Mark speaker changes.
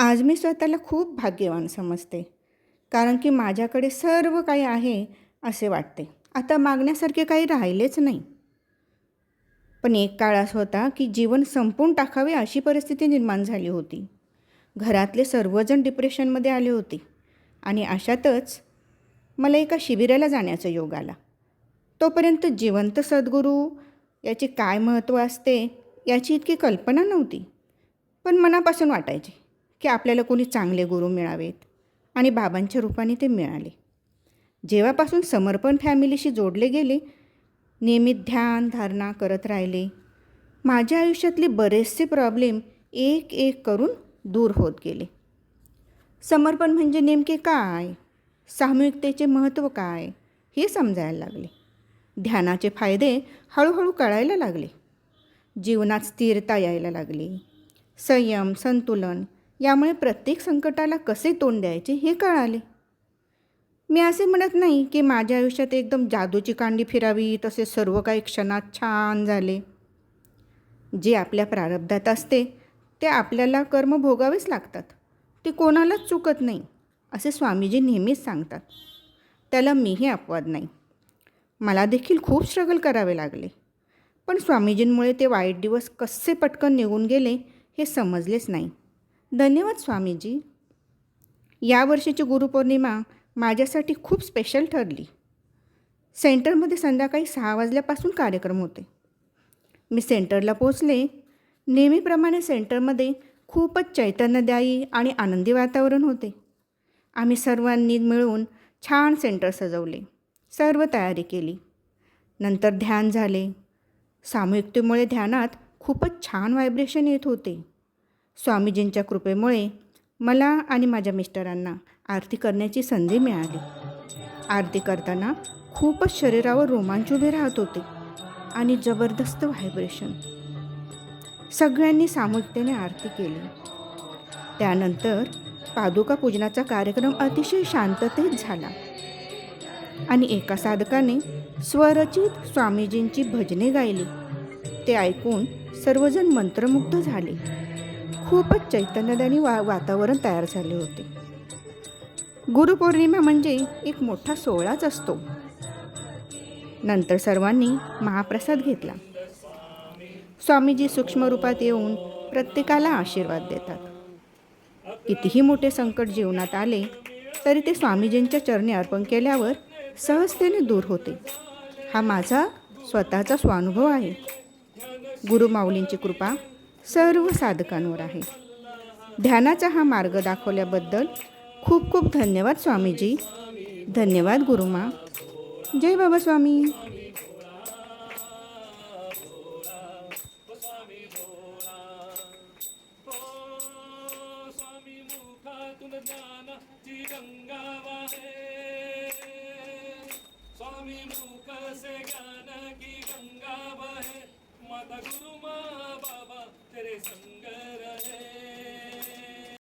Speaker 1: आज मी स्वतःला खूप भाग्यवान समजते. कारण की माझ्याकडे सर्व काही आहे असे वाटते. आता मागण्यासारखे काही राहिलेच नाही. पण एक काळ असा होता की जीवन संपवून टाकावे अशी परिस्थिती निर्माण झाली होती. घरातले सर्वजण डिप्रेशनमध्ये आले होते आणि अशातच मला एका शिबिराला जाण्याचा योग आला. तोपर्यंत जिवंत सद्गुरू याचे काय महत्त्व असते याची इतकी कल्पना नव्हती. पण मनापासून वाटायचे की आपल्याला कोणी चांगले गुरु मिळावेत आणि बाबांच्या रूपाने ते मिळाले. जेव्हापासून समर्पण फॅमिलीशी जोडले गेले, नियमित ध्यान धारणा करत राहिले, माझ्या आयुष्यातले बरेचसे प्रॉब्लेम एक एक करून दूर होत गेले. समर्पण म्हणजे नेमके काय, सामूहिकतेचे महत्त्व काय हे समजायला लागले. ध्यानाचे फायदे हळूहळू कळायला लागले. जीवनात स्थिरता यायला लागली. संयम, संतुलन यामुळे प्रत्येक संकटाला कसे तोंड द्यायचे हे कळाले. मी असे म्हणत नाही की माझ्या आयुष्यात एकदम जादूची कांडी फिरावी तसे सर्व काही क्षणात छान झाले. जे आपल्या प्रारब्धात असते ते आपल्याला कर्म भोगावेच लागतात. ते कोणालाच चुकत नाही असे स्वामीजी नेहमीच सांगतात. त्याला मीही अपवाद नाही. मला देखील खूप स्ट्रगल करावे लागले. पण स्वामीजींमुळे ते वाईट दिवस कसे पटकन निघून गेले हे समजलेच नाही. धन्यवाद स्वामीजी. यावर्षीची गुरुपौर्णिमा माझ्यासाठी खूप स्पेशल ठरली. सेंटरमध्ये संध्याकाळी 6 वाजल्यापासून कार्यक्रम होते. मी सेंटरला पोचले. नेहमीप्रमाणे सेंटरमध्ये खूपच चैतन्यदायी आणि आनंदी वातावरण होते. आम्ही सर्वांनी मिळून छान सेंटर सजवले. सर्व तयारी केली. नंतर ध्यान झाले. सामूहिकतेमुळे ध्यानात खूपच छान व्हायब्रेशन येत होते. स्वामीजींच्या कृपेमुळे मला आणि माझ्या मिस्टरांना आरती करण्याची संधी मिळाली. आरती करताना खूपच शरीरावर रोमांच उभे राहत होते आणि जबरदस्त व्हायब्रेशन. सगळ्यांनी सामूहिकतेने आरती केली. त्यानंतर पादुका पूजनाचा कार्यक्रम अतिशय शांततेत झाला आणि एका साधकाने स्वरचित स्वामीजींची भजने गायली. ते ऐकून सर्वजण मंत्रमुग्ध झाले. खूपच चैतन्यदायी वातावरण तयार झाले होते. गुरुपौर्णिमा म्हणजे एक मोठा सोहळाच असतो. नंतर सर्वांनी महाप्रसाद घेतला. स्वामीजी सूक्ष्म रूपात येऊन प्रत्येकाला आशीर्वाद देतात. कितीही मोठे संकट जीवनात आले तरी ते स्वामीजींच्या चरणी अर्पण केल्यावर सहजतेने दूर होते. हा माझा स्वतःचा स्वानुभव आहे. गुरुमाऊलींची कृपा सर्व साधकांवर आहे. ध्यानाचा हा मार्ग दाखवल्याबद्दल खूप खूप धन्यवाद स्वामीजी. धन्यवाद गुरुमा. जय बाबा स्वामी.
Speaker 2: स्वामी मुख से ज्ञान की गंगा बहे, माता गुरु माँ बाबा तेरे संग